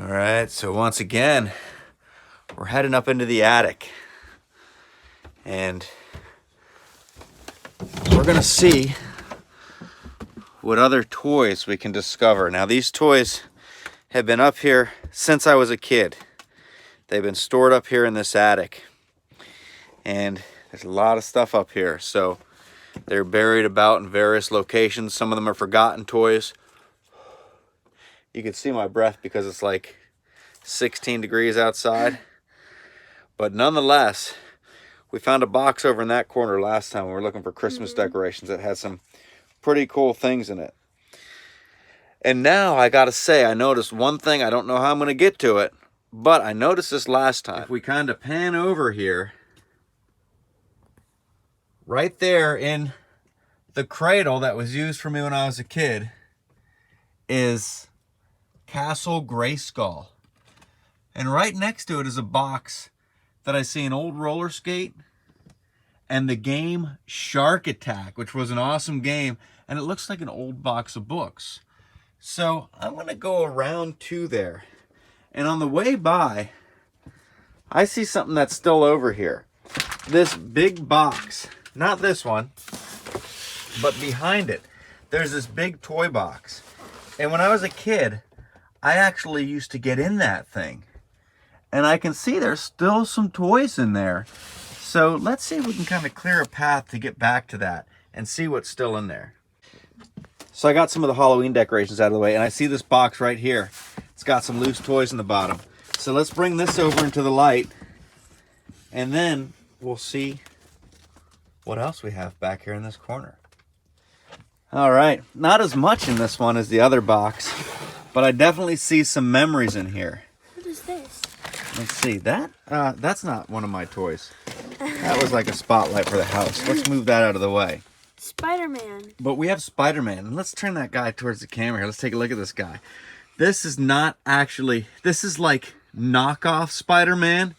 All right, so once again, we're heading up into the attic. And we're gonna see what other toys we can discover. Now, these toys have been up here since I was a kid. They've been stored up here in this attic. And there's a lot of stuff up here. So they're buried about in various locations. Some of them are forgotten toys. You can see my breath because it's like 16 degrees outside. But nonetheless, we found a box over in that corner last time when we were looking for Christmas decorations that had some pretty cool things in it. And now I gotta say, I noticed one thing. I don't know how I'm gonna get to it, but I noticed this last time. If we kind of pan over here, right there in the cradle that was used for me when I was a kid is Castle Grayskull. And right next to it is a box that I see an old roller skate and the game Shark Attack, which was an awesome game. And it looks like an old box of books. So I'm going to go around to there. And on the way by, I see something that's still over here. This big box, not this one, but behind it, there's this big toy box. And when I was a kid, I actually used to get in that thing. And I can see there's still some toys in there. So let's see if we can kind of clear a path to get back to that and see what's still in there. So I got some of the Halloween decorations out of the way, and I see this box right here. It's got some loose toys in the bottom. So let's bring this over into the light, and then we'll see what else we have back here in this corner. All right, not as much in this one as the other box, but I definitely see some memories in here. What is this? Let's see, that's not one of my toys. That was like a spotlight for the house. Let's move that out of the way. Spider-Man. But we have Spider-Man, and let's turn that guy towards the camera here. Let's take a look at this guy. This is not actually, this is like knockoff Spider-Man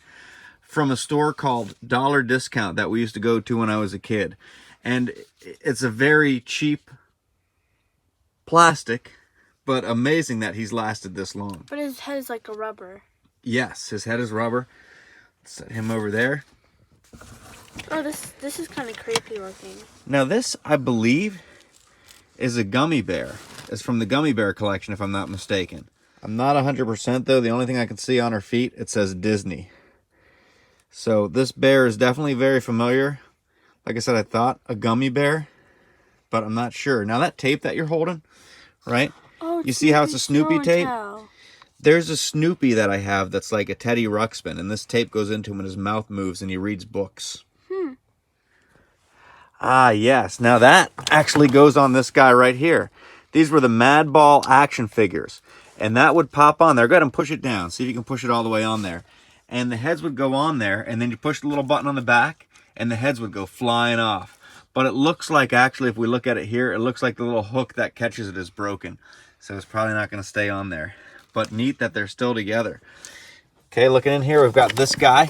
from a store called Dollar Discount that we used to go to when I was a kid. And it's a very cheap plastic, but amazing that he's lasted this long. But his head is like a rubber. Yes, his head is rubber. Set him over there. Oh, this is kind of creepy looking. Now this, I believe, is a gummy bear. It's from the gummy bear collection, if I'm not mistaken. I'm not 100% though. The only thing I can see on her feet, it says Disney. So this bear is definitely very familiar. Like I said, I thought a gummy bear, but I'm not sure. Now that tape that you're holding, right? Oh, you see how it's a Snoopy tape? Tell. There's a Snoopy that I have that's like a Teddy Ruxpin, and this tape goes into him and his mouth moves and he reads books. Ah, yes. Now that actually goes on this guy right here. These were the Madball action figures, and that would pop on there. Go ahead and push it down. See if you can push it all the way on there. And the heads would go on there, and then you push the little button on the back, and the heads would go flying off. But it looks like, actually, if we look at it here, it looks like the little hook that catches it is broken. So it's probably not going to stay on there. But neat that they're still together. Okay, looking in here, we've got this guy.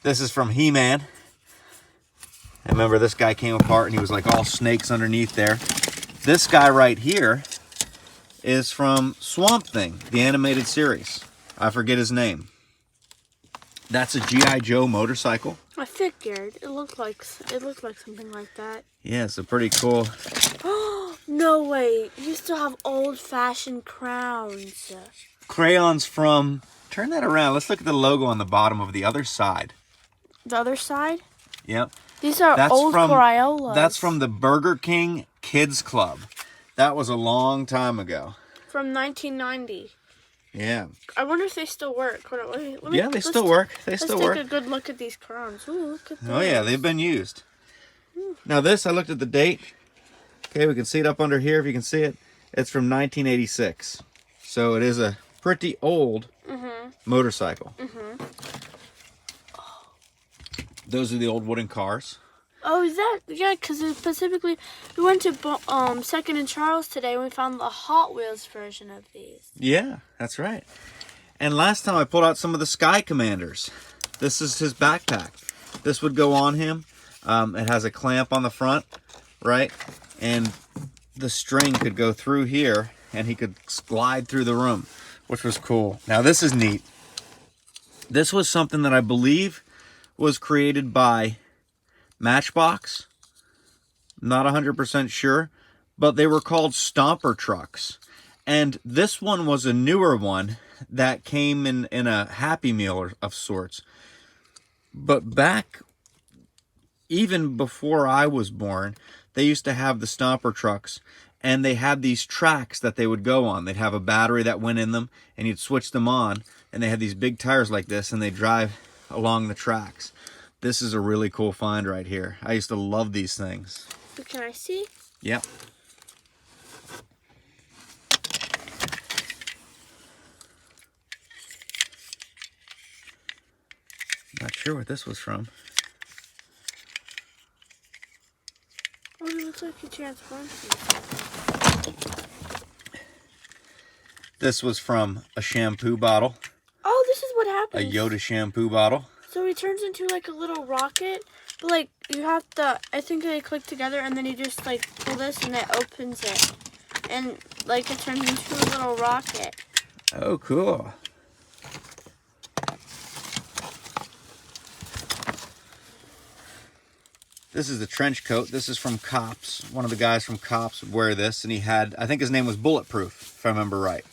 This is from He-Man. And remember, this guy came apart and he was like all snakes underneath there. This guy right here is from Swamp Thing, the animated series. I forget his name. That's a G.I. Joe motorcycle. I figured it looked like something like that. Yeah, so pretty cool. Oh no way! You still have old-fashioned crowns. Crayons from. Turn that around. Let's look at the logo on the bottom of the other side. The other side? Yep. These are old Crayolas. That's from the Burger King Kids Club. That was a long time ago. From 1990. Yeah. I wonder if they still work. Yeah, they still work. Let's take a good look at these crowns. Ooh, look at these. Oh yeah, they've been used. Now this, I looked at the date. Okay, we can see it up under here if you can see it. It's from 1986. So it is a pretty old motorcycle. Those are the old wooden cars. Oh, is that? Yeah, because specifically, we went to Second and Charles today and we found the Hot Wheels version of these. Yeah, that's right. And last time I pulled out some of the Sky Commanders. This is his backpack. This would go on him. It has a clamp on the front, right? And the string could go through here and he could glide through the room. which was cool. Now this is neat. This was something that I believe was created by Matchbox. Not 100% sure, but they were called Stomper trucks. And this one was a newer one that came in a Happy Meal of sorts. But back, even before I was born, they used to have the Stomper trucks, and they had these tracks that they would go on. They'd have a battery that went in them, and you'd switch them on, and they had these big tires like this, and they drive along the tracks. This is a really cool find right here. I used to love these things. Can I see? Yep. Not sure what this was from. Oh, it looks like he transformed. This was from a shampoo bottle. Oh, this is what happens. A Yoda shampoo bottle. So he turns into like a little rocket, but like you have to, I think they click together and then you just like pull this and it opens it. And like it turns into a little rocket. Oh, cool. This is the trench coat. This is from Cops. One of the guys from Cops would wear this, and he had, I think his name was Bulletproof, if I remember right.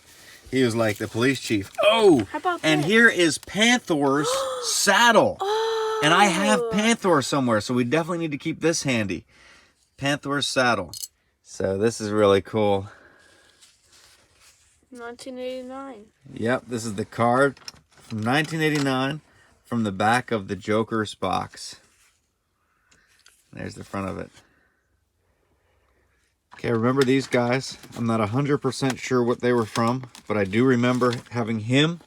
He was like the police chief. Oh, how about and this? here is Panther's saddle. Oh. And I have Panther somewhere, so we definitely need to keep this handy. Panther's saddle. So this is really cool. 1989. Yep, this is the card from 1989 from the back of the Joker's box. There's the front of it. Okay, remember these guys? I'm not 100% sure what they were from, but I do remember having him.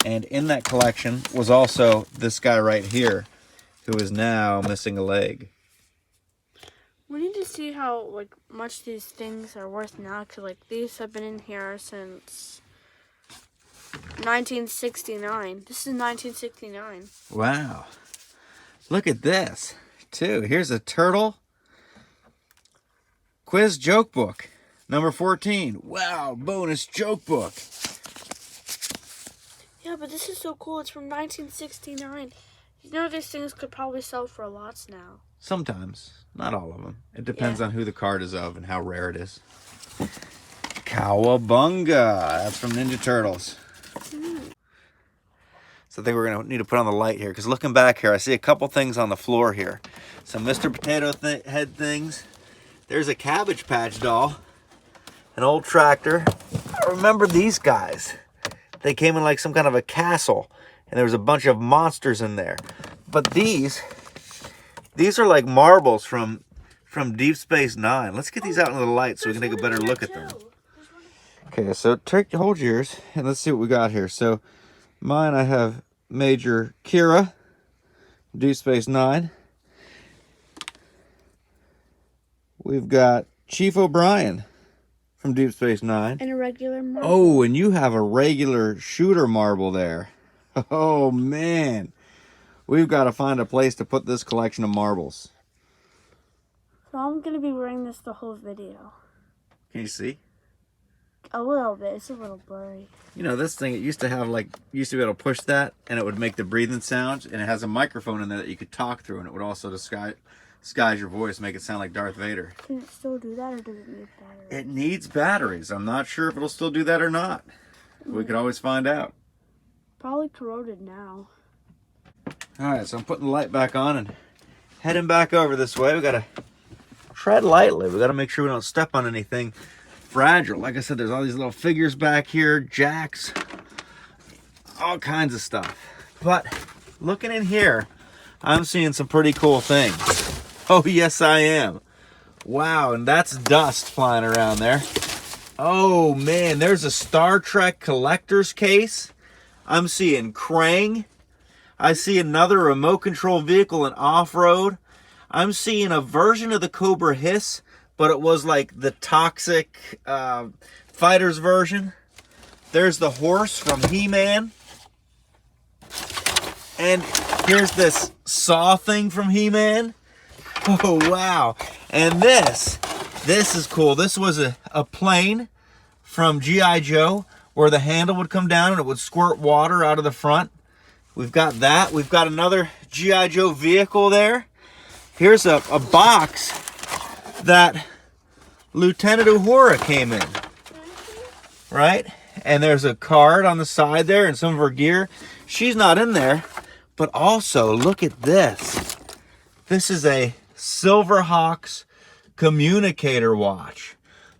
And in that collection was also this guy right here, who is now missing a leg. We need to see how like much these things are worth now, because like these have been in here since 1969. This is 1969. Wow. Look at this, too. Here's a turtle. Quiz joke book, number 14. Wow, bonus joke book. Yeah, but this is so cool. It's from 1969. You know, these things could probably sell for lots now. Sometimes, not all of them. It depends Yeah. on who the card is of and how rare it is. Cowabunga. That's from Ninja Turtles. So I think we're going to need to put on the light here, because looking back here, I see a couple things on the floor here. Some Mr. Potato Head things. There's a Cabbage Patch doll. An old tractor. I remember these guys. They came in like some kind of a castle, and there was a bunch of monsters in there. But these are like marbles from Deep Space Nine. Let's get these out into the light so we can take a better look at them. Okay, so hold yours, and let's see what we got here. So mine, I have Major Kira, Deep Space Nine. We've got Chief O'Brien from Deep Space Nine. And a regular marble. Oh, and you have a regular shooter marble there. Oh, man. We've got to find a place to put this collection of marbles. So I'm going to be wearing this the whole video. Can you see? A little bit. It's a little blurry. You know, this thing, it used to have like, you used to be able to push that, and it would make the breathing sounds, and it has a microphone in there that you could talk through, and it would also disguise your voice, make it sound like Darth Vader. Can it still do that, or does it need batteries? It needs batteries. I'm not sure if it'll still do that or not. We could always find out. Probably corroded now. All right, so I'm putting the light back on and heading back over this way. We got to tread lightly. We got to make sure we don't step on anything fragile. Like I said, there's all these little figures back here, jacks, all kinds of stuff. But looking in here, I'm seeing some pretty cool things. Oh, yes, I am. Wow, and that's dust flying around there. Oh, man, there's a Star Trek collector's case. I'm seeing Krang. I see another remote control vehicle in off-road. I'm seeing a version of the Cobra Hiss, but it was like the toxic fighters version. There's the horse from He-Man. And here's this saw thing from He-Man. Oh, wow. And this is cool. This was a plane from G.I. Joe where the handle would come down and it would squirt water out of the front. We've got that. We've got another G.I. Joe vehicle there. Here's a box that Lieutenant Uhura came in, right? And there's a card on the side there and some of her gear. She's not in there, but also look at this. This is a Silverhawks Communicator watch.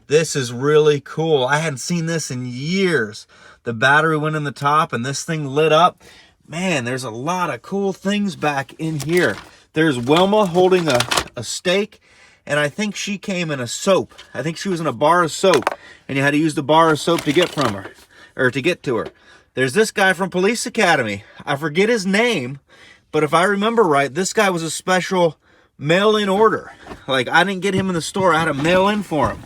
This is really cool. I hadn't seen this in years. The battery went in the top and this thing lit up. Man, there's a lot of cool things back in here. There's Wilma holding a steak, and I think she came in a soap. I think she was in a bar of soap, and you had to use the bar of soap to get from her, or to get to her. There's this guy from Police Academy. I forget his name, but if I remember right, this guy was a special mail-in order. Like, I didn't get him in the store. I had to mail in for him.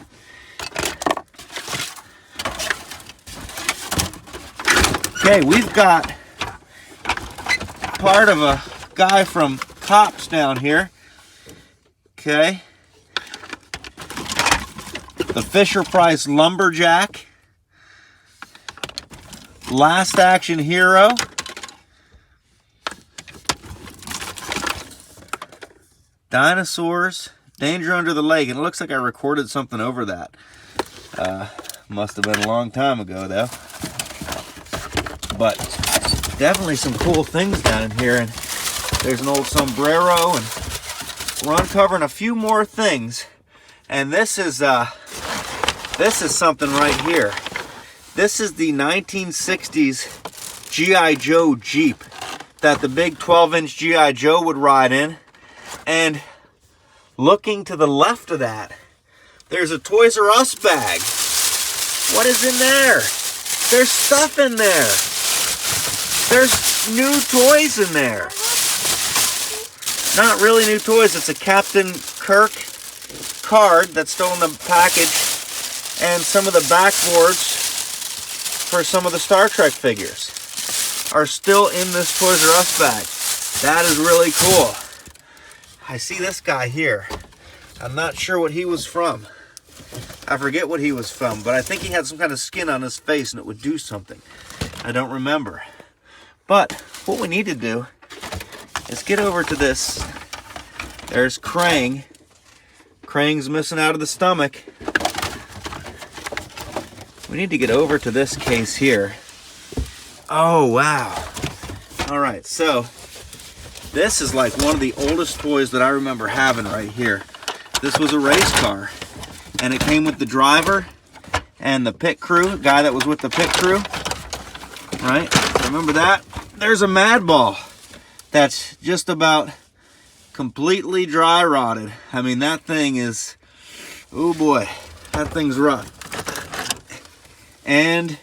Okay, we've got part of a guy from Cops down here. Okay. The Fisher-Price Lumberjack. Last Action Hero. Dinosaurs. Danger Under the Lake. And it looks like I recorded something over that. Must have been a long time ago, though. But definitely some cool things down in here. And there's an old sombrero. And we're uncovering a few more things. And this is something right here. This is the 1960s G.I. Joe Jeep that the big 12-inch G.I. Joe would ride in. And looking to the left of that, there's a Toys R Us bag. What is in there? There's stuff in there. There's new toys in there. Not really new toys. It's a Captain Kirk card that's still in the package, and some of the backboards for some of the Star Trek figures are still in this Toys R Us bag. That is really cool. I see this guy here. I'm not sure what he was from. I forget what he was from, but I think he had some kind of skin on his face and it would do something. I don't remember. But what we need to do is get over to this. There's Krang. Krang's missing out of the stomach. We need to get over to this case here. Oh, wow. All right, so this is like one of the oldest toys that I remember having right here. This was a race car, and it came with the driver and the pit crew, guy that was with the pit crew, right? Remember that? There's a Mad Ball that's just about completely dry rotted. I mean, that thing is, oh boy, that thing's rough. And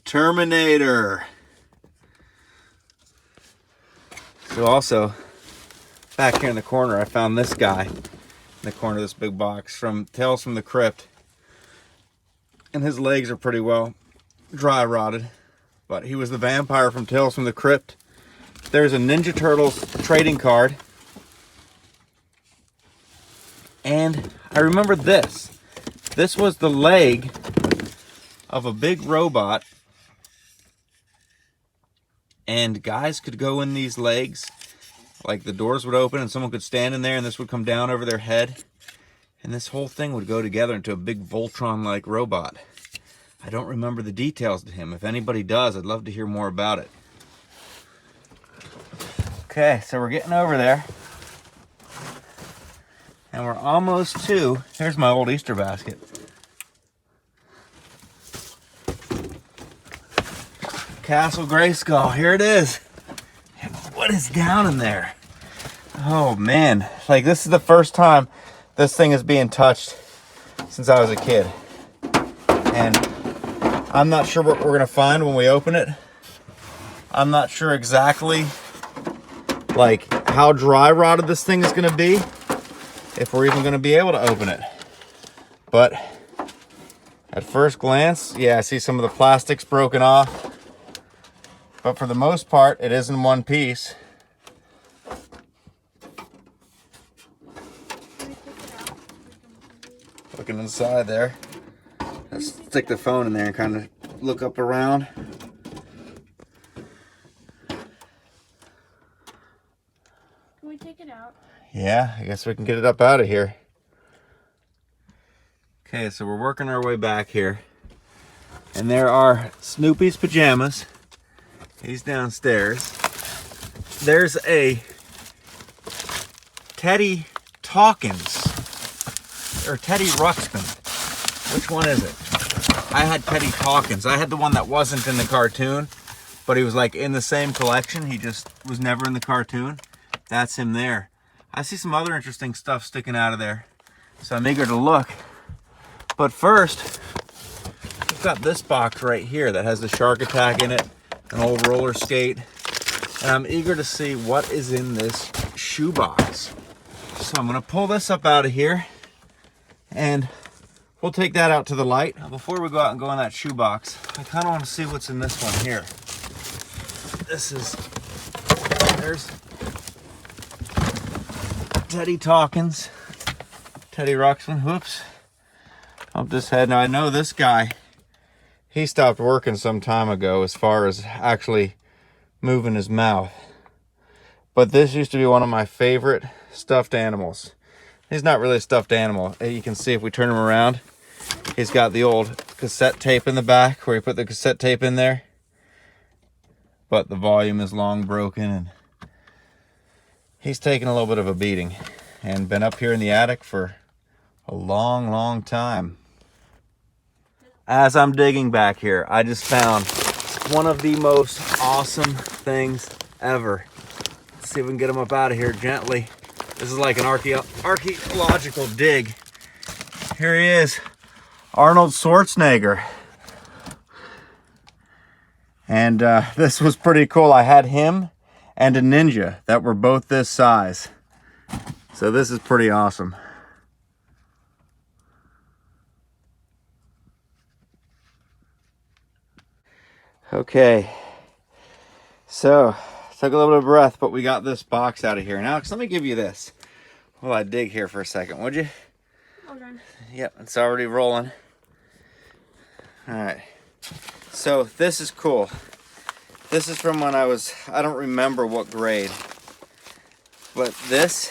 Terminator. So also, back here in the corner, I found this guy in the corner of this big box from Tales from the Crypt. And his legs are pretty well dry rotted. But he was the vampire from Tales from the Crypt. There's a Ninja Turtles trading card. And I remember this. This was the leg of a big robot. And guys could go in these legs. Like the doors would open and someone could stand in there and this would come down over their head. And this whole thing would go together into a big Voltron-like robot. I don't remember the details to him. If anybody does, I'd love to hear more about it. Okay, so we're getting over there. And we're almost to, here's my old Easter basket. Castle Grayskull, here it is. What is down in there? Oh man, like this is the first time this thing is being touched since I was a kid. And I'm not sure what we're gonna find when we open it. I'm not sure exactly like how dry rotted this thing is gonna be, if we're even gonna be able to open it. But at first glance, yeah, I see some of the plastics broken off. But for the most part, it is in one piece. Looking inside there. Let's stick the phone in there and kind of look up around. Can we take it out? Yeah, I guess we can get it up out of here. Okay, so we're working our way back here. And there are Snoopy's pajamas. He's downstairs. There's a Teddy Talkins, or Teddy Ruxpin. Which one is it? I had Teddy Talkins. I had the one that wasn't in the cartoon, but he was like in the same collection. He just was never in the cartoon. That's him there. I see some other interesting stuff sticking out of there, so I'm eager to look. But first, we've got this box right here that has the Shark Attack in it, an old roller skate, and I'm eager to see what is in this shoebox. So I'm gonna pull this up out of here, and we'll take that out to the light. Now, before we go out and go in that shoebox, I kind of want to see what's in this one here. There's Teddy Talkins, Teddy Ruxpin. Whoops. Up this head. Now I know this guy, he stopped working some time ago as far as actually moving his mouth. But this used to be one of my favorite stuffed animals. He's not really a stuffed animal. You can see if we turn him around, he's got the old cassette tape in the back where you put the cassette tape in there. But the volume is long broken and he's taken a little bit of a beating and been up here in the attic for a long, long time. As I'm digging back here, I just found one of the most awesome things ever. Let's see if we can get him up out of here gently. This is like an archaeological dig. Here he is, Arnold Schwarzenegger. And this was pretty cool. I had him and a ninja that were both this size. So this is pretty awesome. Okay, so took a little bit of breath, but we got this box out of here. And Alex, let me give you this. Well, I dig here for a second, would you? Okay. Yep, it's already rolling. All right, so this is cool. This is from when I don't remember what grade, but this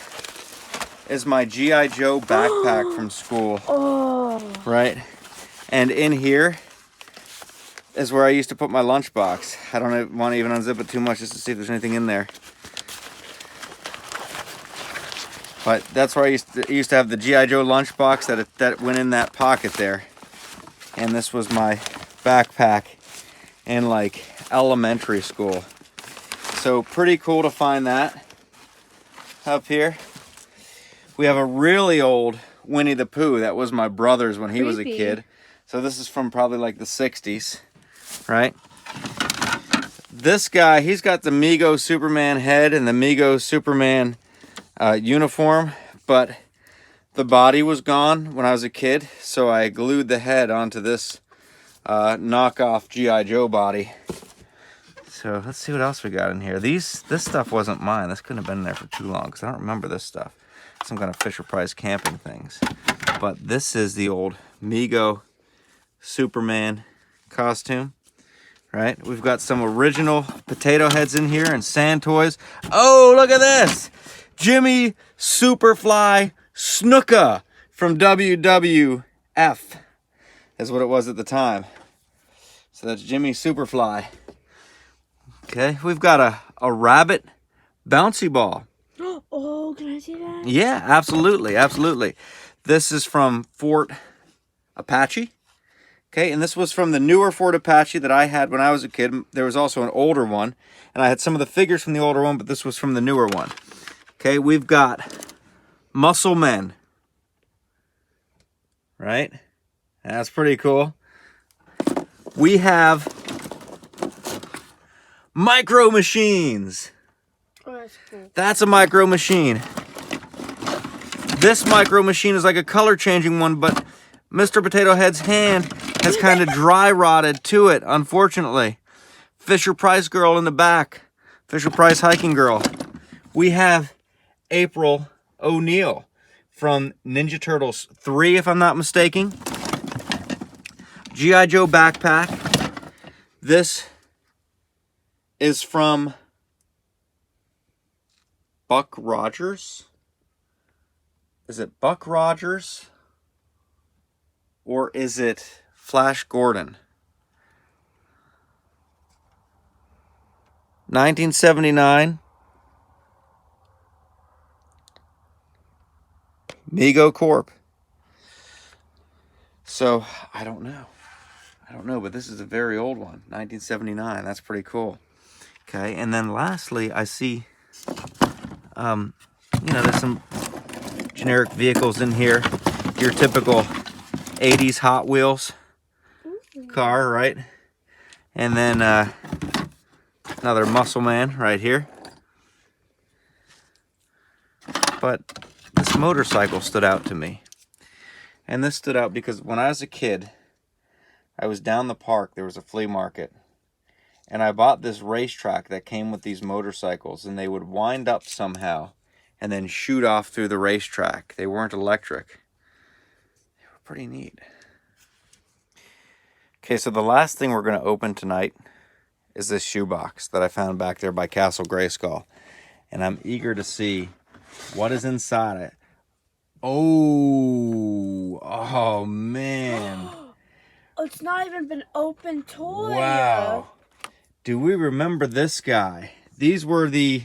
is my G.I. Joe backpack from school. Oh. Right? And in here is where I used to put my lunchbox. I don't want to even unzip it too much just to see if there's anything in there. But that's where I used to have the G.I. Joe lunchbox that went in that pocket there. And this was my backpack in like elementary school. So pretty cool to find that up here. We have a really old Winnie the Pooh that was my brother's when he was a kid. So this is from probably like the 60s, right? This guy, he's got the Mego Superman head and the Mego Superman uniform, but the body was gone when I was a kid, so I glued the head onto this knockoff G.I. Joe body. So let's see what else we got in here. This stuff wasn't mine. This couldn't have been in there for too long because I don't remember this stuff. Some kind of Fisher-Price camping things. But this is the old Mego Superman costume, right? We've got some original potato heads in here and sand toys. Oh, look at this! Jimmy Superfly Snuka from WWF is what it was at the time. So that's Jimmy Superfly. Okay, we've got a rabbit bouncy ball. Oh, can I see that? Yeah, absolutely, absolutely. This is from Fort Apache. Okay, and this was from the newer Fort Apache that I had when I was a kid. There was also an older one, and I had some of the figures from the older one, but this was from the newer one. Okay, we've got Muscle Men. Right? That's pretty cool. We have Micro Machines. Oh, that's cool. That's a Micro Machine. This Micro Machine is like a color changing one, but Mr. Potato Head's hand has kind of dry rotted to it, unfortunately. Fisher Price girl in the back. Fisher Price hiking girl. We have April O'Neil from Ninja Turtles 3, if I'm not mistaken. G.I. Joe backpack. This is from Buck Rogers. Is it Buck Rogers? Or is it Flash Gordon? 1979. Mego Corp. So, I don't know. But this is a very old one. 1979. That's pretty cool. Okay, and then lastly, I see, there's some generic vehicles in here. Your typical 80s Hot Wheels car, right? And then another Muscle Man right here. But this motorcycle stood out to me. And this stood out because when I was a kid, I was down the park. There was a flea market. And I bought this racetrack that came with these motorcycles. And they would wind up somehow and then shoot off through the racetrack. They weren't electric. They were pretty neat. Okay, so the last thing we're going to open tonight is this shoebox that I found back there by Castle Grayskull. And I'm eager to see what is inside it. Oh man. It's not even been opened toy. Wow. Do we remember this guy? These were the...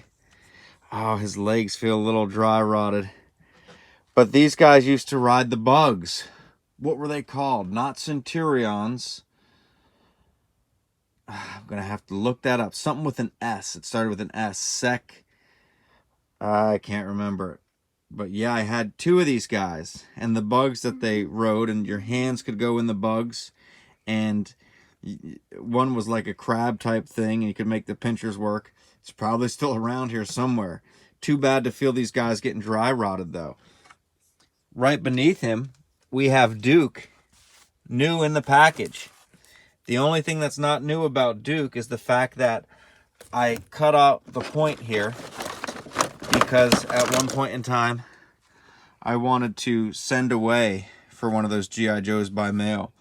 Oh, his legs feel a little dry rotted. But these guys used to ride the bugs. What were they called? Not Centurions. I'm going to have to look that up. Something with an S. It started with an S. I can't remember it. But yeah, I had two of these guys. And the bugs that they rode. And your hands could go in the bugs. And one was like a crab type thing. And you could make the pinchers work. It's probably still around here somewhere. Too bad to feel these guys getting dry rotted though. Right beneath him, we have Duke. New in the package. The only thing that's not new about Duke is the fact that I cut out the point here because at one point in time I wanted to send away for one of those G.I. Joes by mail.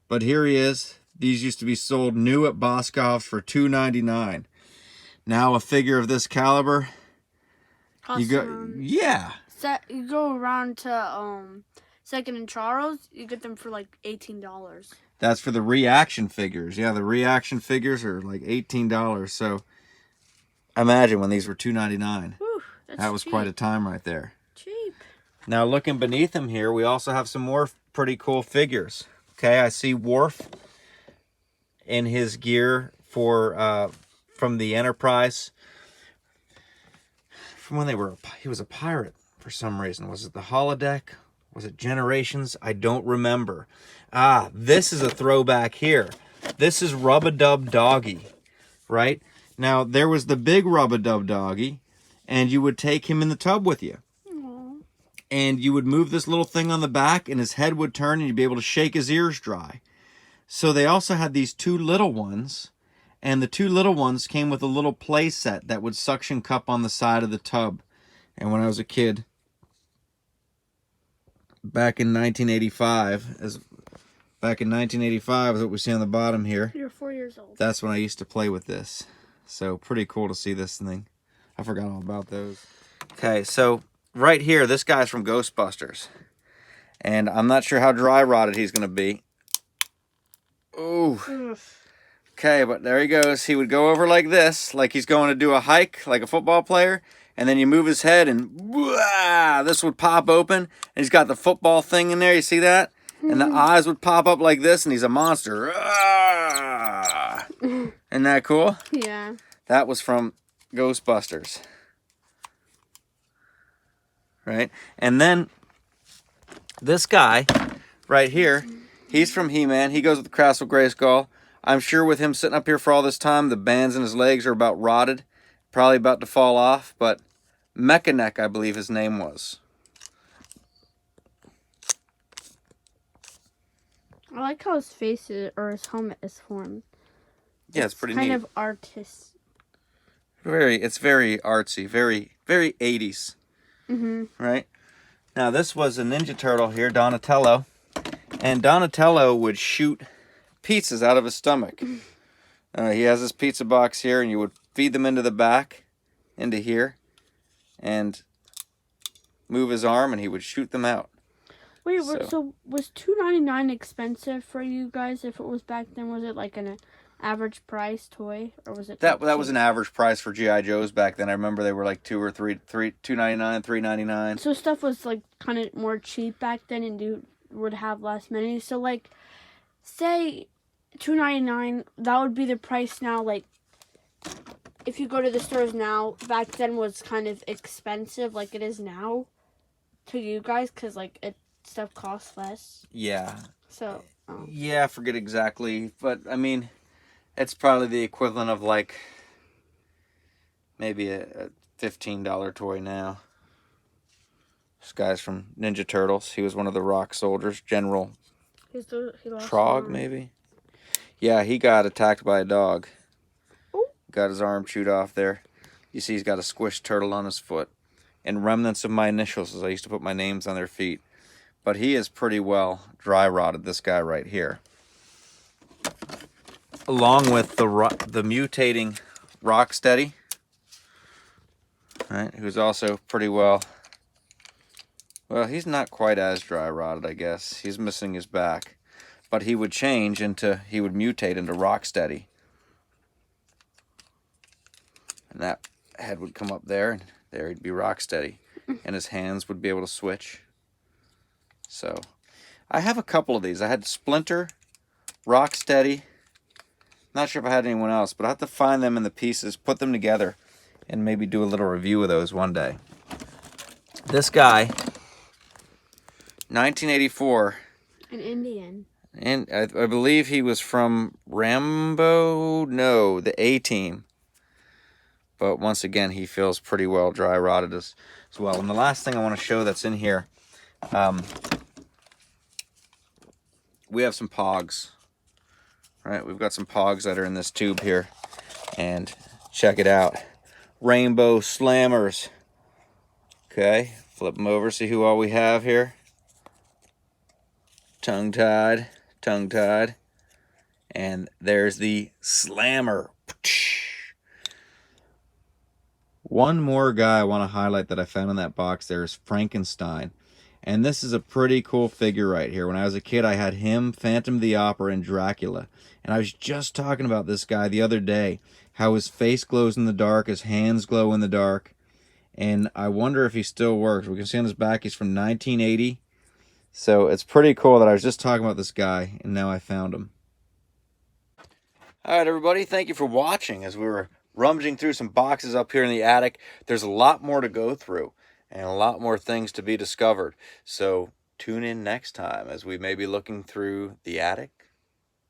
But here he is. These used to be sold new at Boscov's for $2.99. Now a figure of this caliber, you go, yeah. You go around to Second and Charles, you get them for like $18. That's for the reaction figures. Yeah, the reaction figures are like $18. So imagine when these were $2.99. That was cheap. Quite a time right there. Cheap. Now looking beneath them here, we also have some more pretty cool figures. Okay, I see Worf in his gear for from the Enterprise. From when he was a pirate for some reason. Was it the holodeck? Was it Generations? I don't remember. Ah, this is a throwback here. This is Rub-a-Dub Doggy, right? Now, there was the big Rub-a-Dub Doggy, and you would take him in the tub with you. Aww. And you would move this little thing on the back, and his head would turn, and you'd be able to shake his ears dry. So they also had these two little ones, and the two little ones came with a little play set that would suction cup on the side of the tub. And when I was a kid, back in 1985, is what we see on the bottom here. You're 4 years old. That's when I used to play with this. So pretty cool to see this thing. I forgot all about those. Okay, so right here, this guy's from Ghostbusters. And I'm not sure how dry rotted he's going to be. Ooh. Okay, but there he goes. He would go over like this, like he's going to do a hike, like a football player. And then you move his head and this would pop open. And he's got the football thing in there. You see that? And the eyes would pop up like this, and he's a monster. Isn't that cool? Yeah. That was from Ghostbusters. Right? And then this guy right here, he's from He-Man. He goes with Castle Grayskull. I'm sure with him sitting up here for all this time, the bands in his legs are about rotted. Probably about to fall off, but Mechaneck, I believe his name was. I like how his face is, or his helmet is formed. Yeah, it's pretty neat. Kind of artist. It's very artsy, very 80s. Right? Now this was a Ninja Turtle here, Donatello. And Donatello would shoot pizzas out of his stomach. He has this pizza box here, and you would feed them into the back, into here, and move his arm, and he would shoot them out. Wait, so was $2.99 expensive for you guys? If it was back then, was it like an average price toy, or was it that was an average price for GI Joes back then? I remember they were like $2.99, $3.99. So stuff was like kind of more cheap back then, and you would have less money. So like, say $2.99, that would be the price now. Like, if you go to the stores now, back then was kind of expensive, like it is now, to you guys, because like stuff costs less. Yeah. So. Yeah, I forget exactly, but I mean, it's probably the equivalent of like maybe a $15 toy now. This guy's from Ninja Turtles. He was one of the rock soldiers, General Trog, maybe. Yeah, he got attacked by a dog. Ooh. Got his arm chewed off there. You see he's got a squished turtle on his foot. And remnants of my initials, as I used to put my names on their feet. But he is pretty well dry rotted, this guy right here. Along with the mutating Rocksteady, right? Who's also pretty well, he's not quite as dry rotted, I guess. He's missing his back. But he would change he would mutate into Rocksteady. And that head would come up there, and there he'd be Rocksteady. And his hands would be able to switch. So, I have a couple of these. I had Splinter, Rocksteady. Not sure if I had anyone else, but I have to find them in the pieces, put them together, and maybe do a little review of those one day. This guy, 1984. An Indian. And I believe he was from Rambo? No, the A-Team. But once again, he feels pretty well dry rotted as well. And the last thing I want to show that's in here, we have some Pogs. Right, we've got some Pogs that are in this tube here. And check it out. Rainbow Slammers. Okay, flip them over, see who all we have here. Tongue-tied. And there's the Slammer. One more guy I want to highlight that I found in that box there is Frankenstein. And this is a pretty cool figure right here. When I was a kid, I had him, Phantom of the Opera, and Dracula. And I was just talking about this guy the other day, how his face glows in the dark, his hands glow in the dark. And I wonder if he still works. We can see on his back he's from 1980. So it's pretty cool that I was just talking about this guy, and now I found him. All right, everybody, thank you for watching as we were rummaging through some boxes up here in the attic. There's a lot more to go through and a lot more things to be discovered. So tune in next time as we may be looking through the attic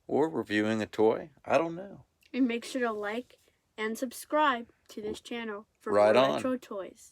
or reviewing a toy. I don't know. And make sure to like and subscribe to this channel for Right more on. retro toys.